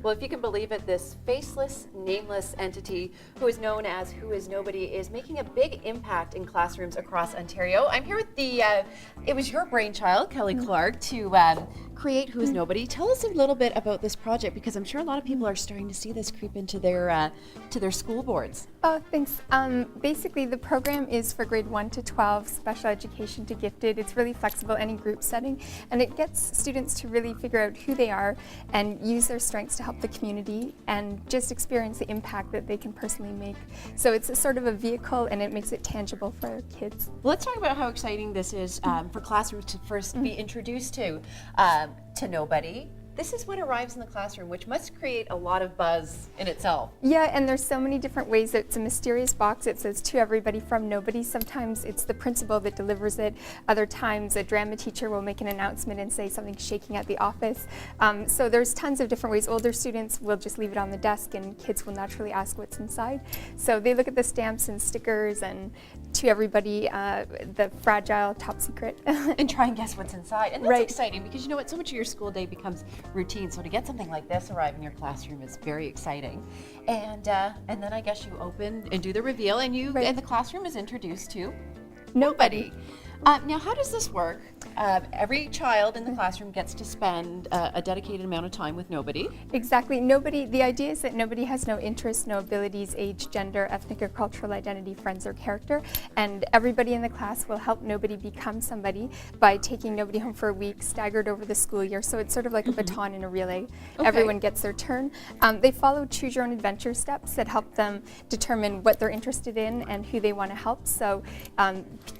Well, if you can believe it, this faceless, nameless entity who is known as Who Is Nobody is making a big impact in classrooms across Ontario. I'm here with it was your brainchild, Kelly Clark, to create Who Is Nobody. Tell us a little bit about this project, because I'm sure a lot of people are starting to see this creep into their school boards. Oh, thanks. Basically, the program is for grade 1 to 12, special education to gifted. It's really flexible, any group setting, and it gets students to really figure out who they are and use their strengths to help the community and just experience the impact that they can personally make. So it's a sort of a vehicle, and it makes it tangible for kids. Well, let's talk about how exciting this is for classrooms to first be introduced to nobody. This is what arrives in the classroom, which must create a lot of buzz in itself. Yeah, and there's so many different ways. It's a mysterious box. It says to everybody from nobody. Sometimes it's the principal that delivers it. Other times a drama teacher will make an announcement and say something's shaking at the office. So there's tons of different ways. Older students will just leave it on the desk, and kids will naturally ask what's inside. So they look at the stamps and stickers and to everybody, the fragile top secret. And try and guess what's inside. And that's Right. exciting, because you know what, so much of your school day becomes routine. So to get something like this arrive in your classroom is very exciting. And then I guess you open and do the reveal, and Right. and the classroom is introduced to Nobody. now, how does this work? Every child in the classroom gets to spend a dedicated amount of time with nobody. Exactly. Nobody. The idea is that nobody has no interests, no abilities, age, gender, ethnic or cultural identity, friends or character, and everybody in the class will help nobody become somebody by taking nobody home for a week, staggered over the school year. So it's sort of like a baton in a relay. Okay. Everyone gets their turn. They follow choose your own adventure steps that help them determine what they're interested in and who they want to help. So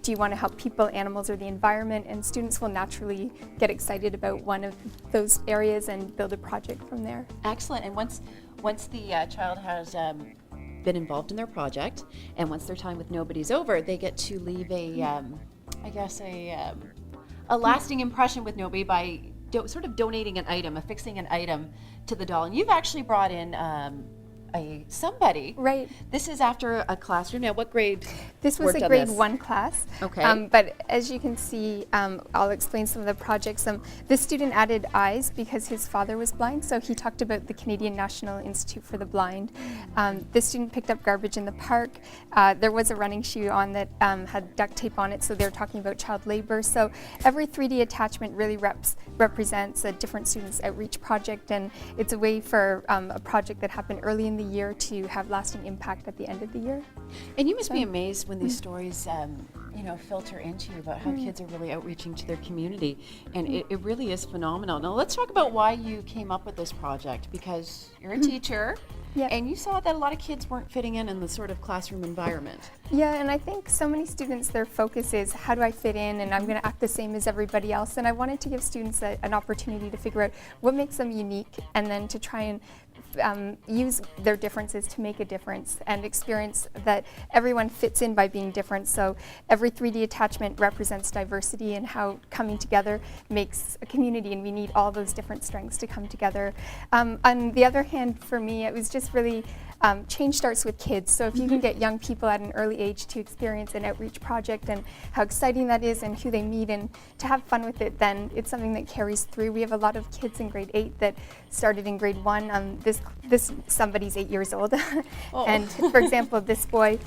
do you want to help people, animals, or the environment? And students will naturally get excited about one of those areas and build a project from there. Excellent. And once the child has been involved in their project, and once their time with nobody's over, they get to leave a lasting impression with nobody by sort of donating an item, affixing an item to the doll. And you've actually brought in somebody. Right. This is after a classroom. Now, what grade? This was worked a on grade this? 1 class. Okay. But as you can see, I'll explain some of the projects. This student added eyes because his father was blind, so he talked about the Canadian National Institute for the Blind. This student picked up garbage in the park. There was a running shoe on that had duct tape on it, so they're talking about child labor. So every 3D attachment really represents a different student's outreach project, and it's a way for a project that happened early in the year to have lasting impact at the end of the year. And you must be amazed when these stories, filter into you about how kids are really outreaching to their community, and it really is phenomenal. Now, let's talk about why you came up with this project, because you're a teacher, Yeah. and you saw that a lot of kids weren't fitting in the sort of classroom environment. Yeah, and I think so many students, their focus is how do I fit in, and I'm going to act the same as everybody else. And I wanted to give students an opportunity to figure out what makes them unique, and then to try and use their differences to make a difference and experience that everyone fits in by being different. So every 3D attachment represents diversity and how coming together makes a community, and we need all those different strengths to come together. On the other hand, for me, it was just really change starts with kids. So if you can get young people at an early age to experience an outreach project and how exciting that is and who they meet and to have fun with it, then it's something that carries through. We have a lot of kids in grade 8 that started in grade 1. This somebody's 8 years old. Oh. And for example, this boy,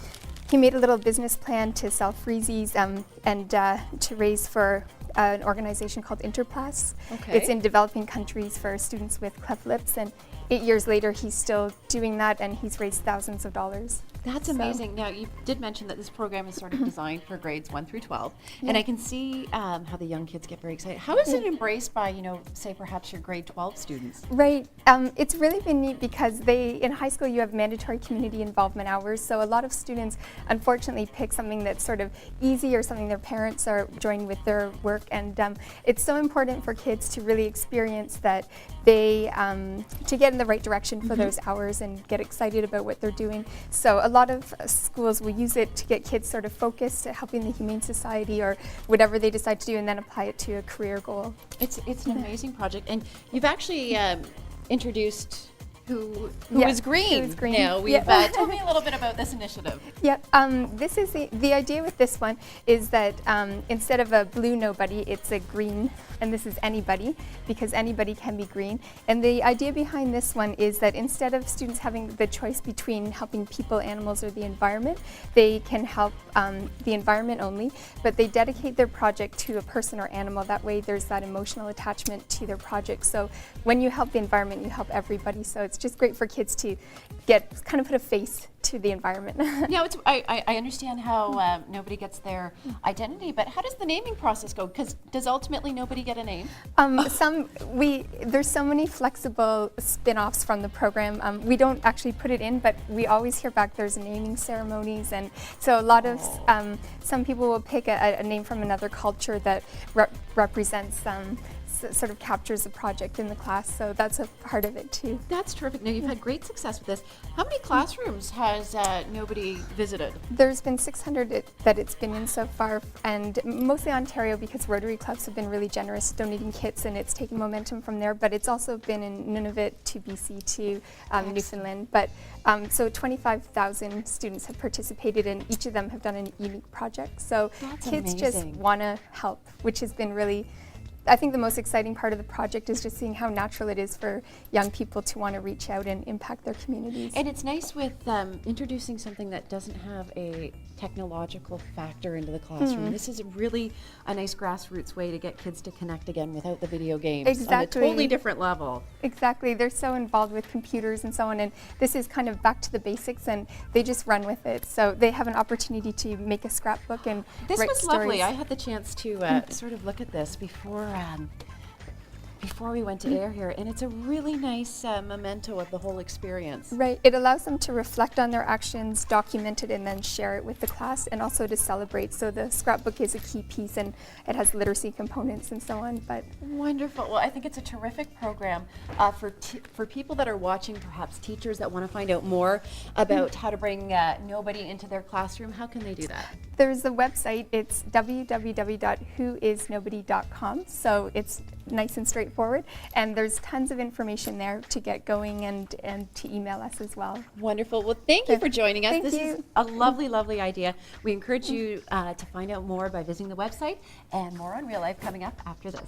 he made a little business plan to sell freezies and to raise for an organization called Interplast. Okay. It's in developing countries for students with cleft lips, and 8 years later he's still doing that, and he's raised thousands of dollars. That's amazing. Now, you did mention that this program is sort of designed for grades 1 through 12, and I can see how the young kids get very excited. How is it embraced by, say perhaps your grade 12 students? Right. It's really been neat because in high school you have mandatory community involvement hours, so a lot of students unfortunately pick something that's sort of easy or something their parents are joining with their work, and it's so important for kids to really experience that they, to get in the right direction for those hours and get excited about what they're doing. So a lot of schools will use it to get kids sort of focused at helping the Humane Society or whatever they decide to do, and then apply it to a career goal. It's an amazing project, and you've actually introduced who Yeah, is green. who is green. Now, Yeah. tell me a little bit about this initiative. Yeah, this is the idea with this one is that instead of a blue nobody, it's a green, and this is anybody, because anybody can be green. And the idea behind this one is that instead of students having the choice between helping people, animals, or the environment, they can help the environment only, but they dedicate their project to a person or animal. That way there's that emotional attachment to their project. So when you help the environment, you help everybody. So it's just great for kids to get kind of put a face to the environment. Yeah, I understand how nobody gets their identity, but how does the naming process go? Because does ultimately nobody get a name? There's so many flexible spin-offs from the program. We don't actually put it in, but we always hear back there's naming ceremonies, and so a lot of some people will pick a name from another culture that represents sort of captures the project in the class, so that's a part of it too. That's terrific. Now, you've had great success with this. How many classrooms has nobody visited? There's been 600 that it's been in so far, and mostly Ontario because Rotary clubs have been really generous donating kits, and it's taken momentum from there, but it's also been in Nunavut to BC to Newfoundland. But so 25,000 students have participated, and each of them have done a unique project. So That's kids amazing. just want to help, which has been really, I think the most exciting part of the project is just seeing how natural it is for young people to want to reach out and impact their communities. And it's nice with introducing something that doesn't have a technological factor into the classroom. This is really a nice grassroots way to get kids to connect again without the video games on a Exactly. totally different level. Exactly, they're so involved with computers and so on, and this is kind of back to the basics, and they just run with it. So they have an opportunity to make a scrapbook and This write was stories. lovely. I had the chance to sort of look at this before we went to air here, and it's a really nice memento of the whole experience. Right, it allows them to reflect on their actions, document it, and then share it with the class, and also to celebrate. So the scrapbook is a key piece, and it has literacy components and so on. But Wonderful. Well, I think it's a terrific program for people that are watching, perhaps teachers that want to find out more about how to bring nobody into their classroom. How can they do that? there's a website, it's www.whoisnobody.com, so it's nice and straightforward, and there's tons of information there to get going and to email us as well. Wonderful. Well, thank you for joining us. Thank This you. is a lovely, lovely idea. We encourage you to find out more by visiting the website, and more on Real Life coming up after this.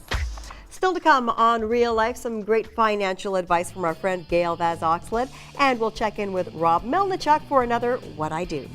Still to come on Real Life, some great financial advice from our friend Gail Vaz Oxlade, and we'll check in with Rob Melnichuk for another What I Do.